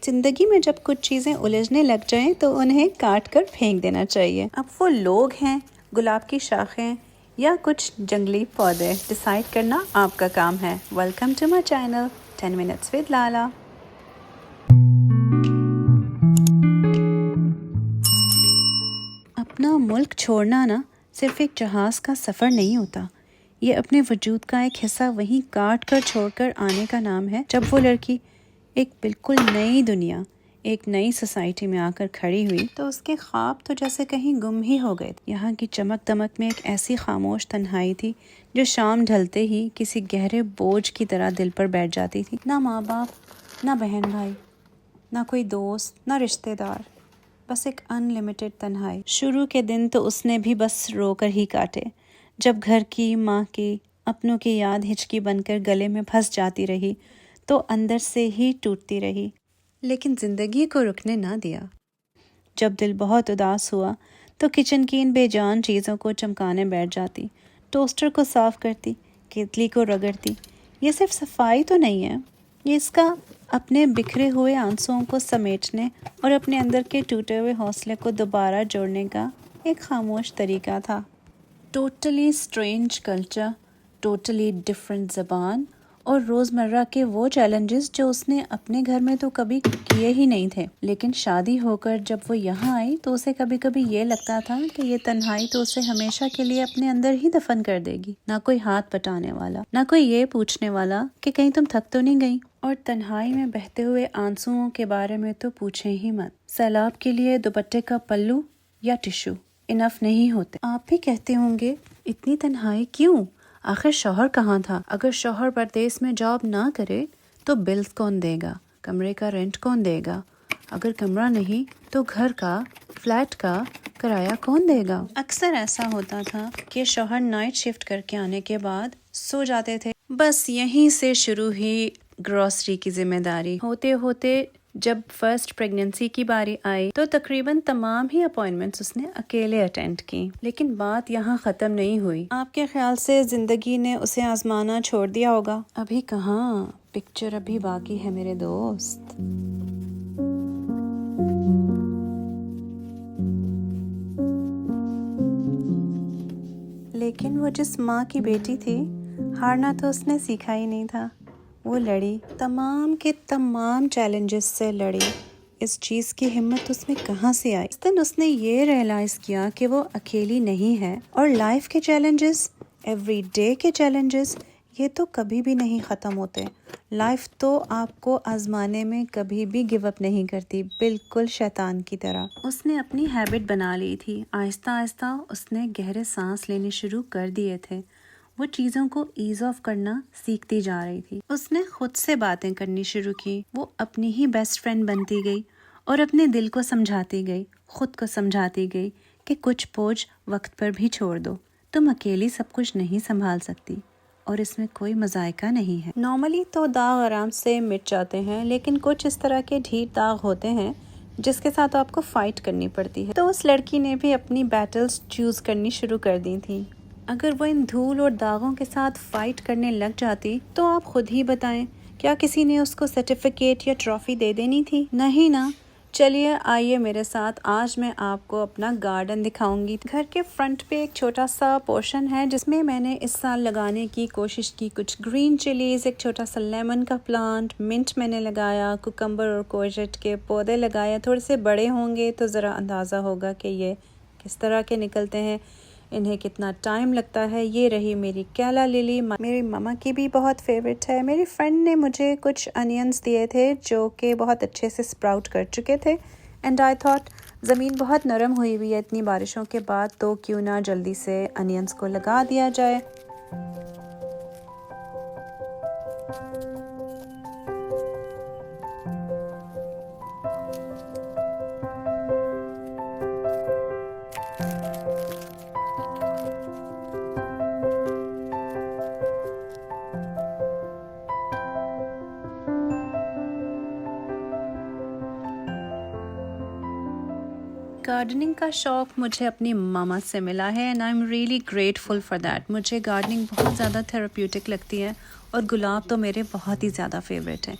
जिंदगी में जब कुछ चीज़ें उलझने लग जाएं तो उन्हें काट कर फेंक देना चाहिए। अब वो लोग हैं, गुलाब की शाखें या कुछ जंगली पौधे, डिसाइड करना आपका काम है। Welcome to my channel 10 minutes with Lala. अपना मुल्क छोड़ना ना सिर्फ एक जहाज़ का सफ़र नहीं होता, ये अपने वजूद का एक हिस्सा वहीं काट कर छोड़कर आने का नाम है। जब वो लड़की एक बिल्कुल नई दुनिया, एक नई सोसाइटी में आकर खड़ी हुई तो उसके ख्वाब तो जैसे कहीं गुम ही हो गए। यहाँ की चमक दमक में एक ऐसी खामोश तन्हाई थी जो शाम ढलते ही किसी गहरे बोझ की तरह दिल पर बैठ जाती थी। ना माँ बाप, ना बहन भाई, ना कोई दोस्त, ना रिश्तेदार, बस एक अनलिमिटेड तन्हाई। शुरू के दिन तो उसने भी बस रोकर ही काटे, जब घर की, माँ की, अपनों की याद हिचकी बनकर गले में फंस जाती रही तो अंदर से ही टूटती रही, लेकिन जिंदगी को रुकने ना दिया। जब दिल बहुत उदास हुआ तो किचन की इन बेजान चीज़ों को चमकाने बैठ जाती, टोस्टर को साफ करती, केतली को रगड़ती। ये सिर्फ सफाई तो नहीं है, ये इसका अपने बिखरे हुए आंसुओं को समेटने और अपने अंदर के टूटे हुए हौसले को दोबारा जोड़ने का एक खामोश तरीका था। Totally strange culture, totally different ज़बान और रोज़मर्रा के वो चैलेंजेस जो उसने अपने घर में तो कभी किए ही नहीं थे। लेकिन शादी होकर जब वो यहाँ आई तो उसे कभी कभी ये लगता था कि ये तन्हाई तो उसे हमेशा के लिए अपने अंदर ही दफन कर देगी। ना कोई हाथ बटाने वाला, ना कोई ये पूछने वाला कि कहीं तुम थक तो नहीं गई। और तन्हाई में बहते हुए आंसुओं के बारे में तो पूछे ही मत। सैलाब के लिए दुपट्टे का पल्लू या टिश्यू इनफ नहीं होते। आप भी कहते होंगे इतनी तन्हाई क्यों? आखिर शौहर कहाँ था? अगर शौहर परदेश में जॉब ना करे तो बिल्स कौन देगा? कमरे का रेंट कौन देगा? अगर कमरा नहीं तो घर का, फ्लैट का किराया कौन देगा? अक्सर ऐसा होता था कि शौहर नाइट शिफ्ट करके आने के बाद सो जाते थे। बस यहीं से शुरू हुई ग्रोसरी की जिम्मेदारी। होते होते जब फर्स्ट प्रेगनेंसी की बारी आई तो तकरीबन तमाम ही अपॉइंटमेंट्स उसने अकेले अटेंड की। लेकिन बात यहाँ खत्म नहीं हुई। आपके ख्याल से जिंदगी ने उसे आजमाना छोड़ दिया होगा? अभी कहाँ, पिक्चर अभी बाकी है मेरे दोस्त। लेकिन वो जिस माँ की बेटी थी, हारना तो उसने सीखा ही नहीं था। वो लड़ी, तमाम के तमाम चैलेंजेस से लड़ी। इस चीज़ की हिम्मत उसमें कहाँ से आई? इस दिन उसने ये रियलाइज़ किया कि वो अकेली नहीं है और लाइफ के चैलेंजेस, एवरी डे के चैलेंजेस, ये तो कभी भी नहीं ख़त्म होते। लाइफ तो आपको आजमाने में कभी भी गिव अप नहीं करती, बिल्कुल शैतान की तरह। उसने अपनी हैबिट बना ली थी। आहिस्ता आहिस्ता उसने गहरे सांस लेने शुरू कर दिए थे। वो चीज़ों को ईज ऑफ करना सीखती जा रही थी। उसने खुद से बातें करनी शुरू की। वो अपनी ही बेस्ट फ्रेंड बनती गई और अपने दिल को समझाती गई, खुद को समझाती गई कि कुछ बोझ वक्त पर भी छोड़ दो। तुम अकेली सब कुछ नहीं संभाल सकती और इसमें कोई मजायका नहीं है। नॉर्मली तो दाग आराम से मिट जाते हैं, लेकिन कुछ इस तरह के ढीठ दाग होते हैं जिसके साथ आपको फाइट करनी पड़ती है। तो उस लड़की ने भी अपनी बैटल्स चूज करनी शुरू कर दी थी। अगर वो इन धूल और दागों के साथ फाइट करने लग जाती तो आप खुद ही बताएं, क्या किसी ने उसको सर्टिफिकेट या ट्रॉफी दे देनी थी? नहीं ना। चलिए आइए मेरे साथ, आज मैं आपको अपना गार्डन दिखाऊंगी। घर के फ्रंट पे एक छोटा सा पोर्शन है जिसमें मैंने इस साल लगाने की कोशिश की कुछ ग्रीन चिलीज, एक छोटा सा लेमन का प्लांट, मिंट मैंने लगाया, कुकम्बर और कोर्जेट के पौधे लगाए। थोड़े से बड़े होंगे तो ज़रा अंदाज़ा होगा कि ये किस तरह के निकलते हैं, इन्हें कितना टाइम लगता है। ये रही मेरी कैला लिली, मेरी मम्मा की भी बहुत फेवरेट है। मेरी फ्रेंड ने मुझे कुछ अनियंस दिए थे जो कि बहुत अच्छे से स्प्राउट कर चुके थे एंड आई थॉट ज़मीन बहुत नरम हुई हुई है इतनी बारिशों के बाद, तो क्यों ना जल्दी से अनियंस को लगा दिया जाए। गार्डनिंग का शौक़ मुझे अपनी मामा से मिला है and I am really grateful for that. मुझे गार्डनिंग बहुत ज़्यादा थेरेप्यूटिक लगती है और गुलाब तो मेरे बहुत ही ज़्यादा फेवरेट है।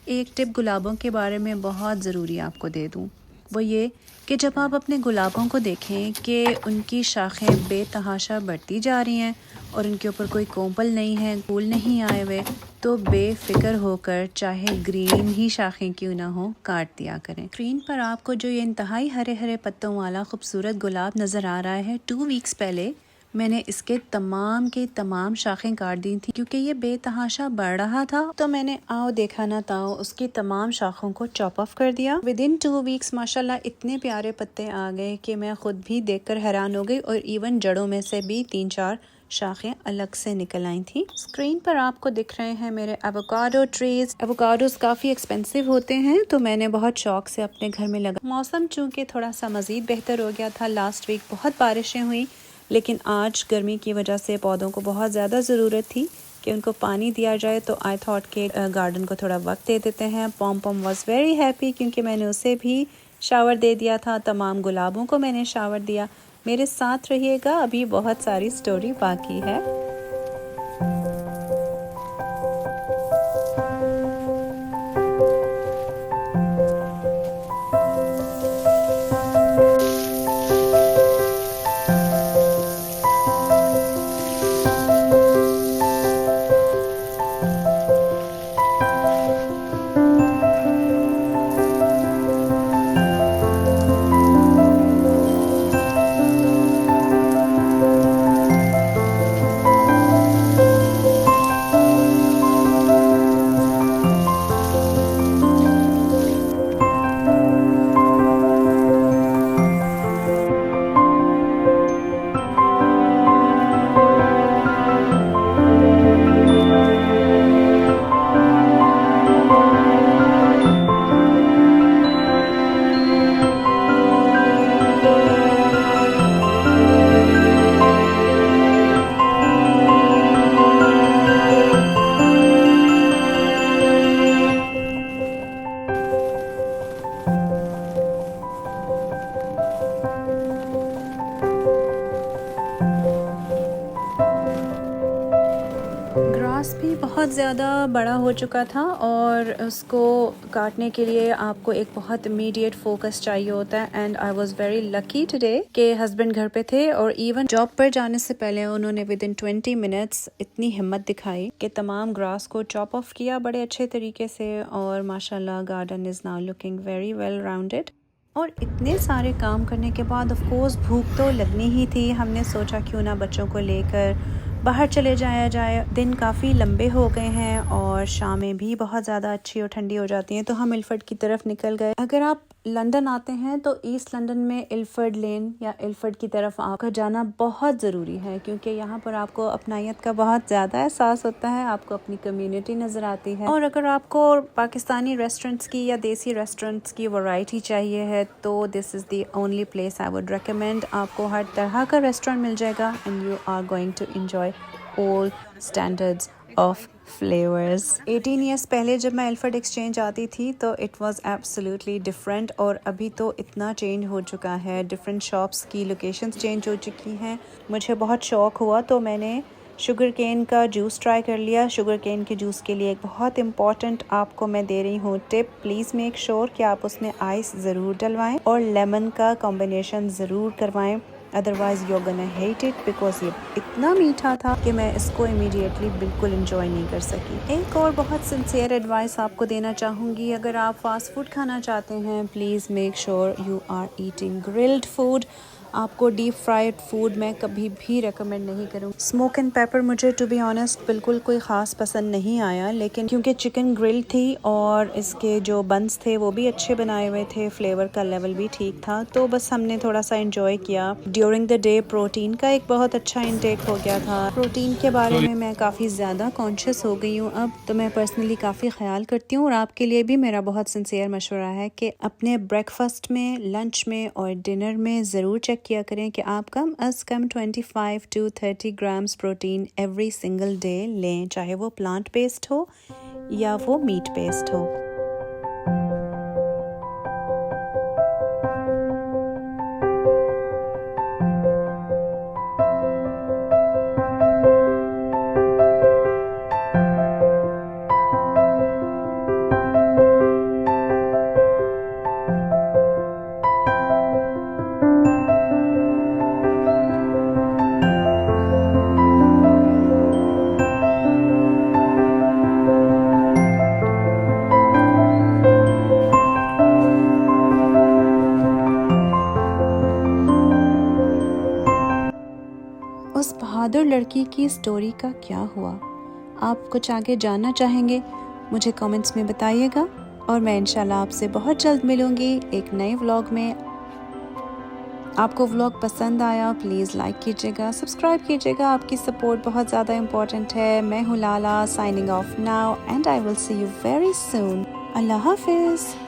एक टिप गुलाबों के बारे में बहुत ज़रूरी आपको दे दूँ, वो ये कि जब आप अपने गुलाबों को देखें कि उनकी शाखें बेतहाशा बढ़ती जा रही हैं और उनके ऊपर कोई कोंपल नहीं है, फूल नहीं आए हुए, तो बेफिक्र होकर चाहे ग्रीन ही शाखें क्यों ना हो, काट दिया करें। स्क्रीन पर आपको जो ये इंतहाई हरे हरे पत्तों वाला खूबसूरत गुलाब नज़र आ रहा है, 2 वीक्स पहले मैंने इसके तमाम के तमाम शाखें काट दी थी क्योंकि ये बेतहाशा बढ़ रहा था। तो मैंने आओ देखा ना ताओ उसकी तमाम शाखों को चॉप ऑफ कर दिया। विद इन 2 वीक्स माशाल्लाह इतने प्यारे पत्ते आ गए कि मैं खुद भी देखकर हैरान हो गई और इवन जड़ों में से भी 3-4 शाखें अलग से निकल आई थी। स्क्रीन पर आपको दिख रहे हैं मेरे एवोकाडो ट्रीज। एवोकाडोस काफ़ी एक्सपेंसिव होते हैं तो मैंने बहुत शौक से अपने घर में लगा। मौसम चूँकि थोड़ा सा मज़ीद बेहतर हो गया था, लास्ट वीक बहुत बारिशें हुई, लेकिन आज गर्मी की वजह से पौधों को बहुत ज़्यादा ज़रूरत थी कि उनको पानी दिया जाए, तो आई थॉट के गार्डन को थोड़ा वक्त दे देते हैं। पॉम पॉम वॉज वेरी हैप्पी क्योंकि मैंने उसे भी शावर दे दिया था, तमाम गुलाबों को मैंने शावर दिया। मेरे साथ रहिएगा, अभी बहुत सारी स्टोरी बाकी है। ग्रास भी बहुत ज़्यादा बड़ा हो चुका था और उसको काटने के लिए आपको एक बहुत इमीडिएट फोकस चाहिए होता है। And I was very lucky today कि हस्बैंड घर पे थे और इवन जॉब पर जाने से पहले उन्होंने विद इन 20 मिनट्स इतनी हिम्मत दिखाई कि तमाम ग्रास को चॉप ऑफ किया बड़े अच्छे तरीके से और माशाल्लाह garden is now looking very well rounded. और इतने सारे काम करने के बाद ऑफ कोर्स भूख तो लगनी ही थी। हमने सोचा क्यों ना बच्चों को लेकर बाहर चले जाया जाए। दिन काफ़ी लंबे हो गए हैं और शामें भी बहुत ज़्यादा अच्छी और ठंडी हो जाती हैं, तो हम इल्फर्ड की तरफ निकल गए। अगर आप लंदन आते हैं तो ईस्ट लंदन में इल्फर्ड लेन या इल्फर्ड की तरफ आपका जाना बहुत ज़रूरी है क्योंकि यहाँ पर आपको अपनायत का बहुत ज़्यादा एहसास होता है, आपको अपनी कम्युनिटी नज़र आती है। और अगर आपको पाकिस्तानी रेस्टोरेंट्स की या देसी रेस्टोरेंट्स की वैरायटी चाहिए है तो this is the only place I would recommend. आपको हर तरह का रेस्टोरेंट मिल जाएगा and you are going to enjoy all standards of flavors। 18 years पहले जब मैं इल्फर्ड एक्सचेंज आती थी तो it was absolutely different और अभी तो इतना चेंज हो चुका है। डिफरेंट शॉप्स की लोकेशंस चेंज हो चुकी हैं। मुझे बहुत शौक़ हुआ तो मैंने शुगर केन का जूस ट्राई कर लिया। शुगर केन के जूस के लिए एक बहुत इम्पॉर्टेंट आपको मैं दे रही हूँ टिप, प्लीज़ मेक श्योर कि आप उसमें आइस ज़रूर डलवाएं और लेमन का कॉम्बिनेशन ज़रूर करवाएं, otherwise you are gonna hate it because ये इतना मीठा था कि मैं इसको इमीडिएटली बिल्कुल इंजॉय नहीं कर सकी। एक और बहुत सिंसियर एडवाइस आपको देना चाहूँगी, अगर आप फास्ट फूड खाना चाहते हैं please make sure you are eating grilled food. आपको डीप फ्राइड फूड मैं कभी भी रेकमेंड नहीं करूँ। स्मोक एंड पेपर मुझे टू बी ऑनेस्ट बिल्कुल कोई ख़ास पसंद नहीं आया, लेकिन क्योंकि चिकन ग्रिल थी और इसके जो बंस थे वो भी अच्छे बनाए हुए थे, फ्लेवर का लेवल भी ठीक था, तो बस हमने थोड़ा सा इंजॉय किया। ड्यूरिंग द डे प्रोटीन का एक बहुत अच्छा इंटेक हो गया था। प्रोटीन के बारे में मैं काफ़ी ज़्यादा कॉन्शियस हो गई हूँ अब, तो मैं पर्सनली काफ़ी ख्याल करती हूँ और आपके लिए भी मेरा बहुत सिंसियर मशवरा है कि अपने ब्रेकफास्ट में, लंच में और डिनर में ज़रूर चेक किया करें कि आप कम अज़ कम 25 to 30 grams protein every single day लें, चाहे वो प्लांट बेस्ड हो या वो मीट बेस्ड हो। की स्टोरी का क्या हुआ? आप कुछ आगे जानना चाहेंगे? मुझे कमेंट्स में बताइएगा और मैं इंशाल्लाह आपसे बहुत जल्द मिलूँगी एक नए व्लॉग में। आपको व्लॉग पसंद आया प्लीज़ लाइक कीजिएगा, सब्सक्राइब कीजिएगा, आपकी सपोर्ट बहुत ज़्यादा इम्पोर्टेंट है। मैं हूँ Lala, signing off now and I will see you very soon. Allah हाफिज़।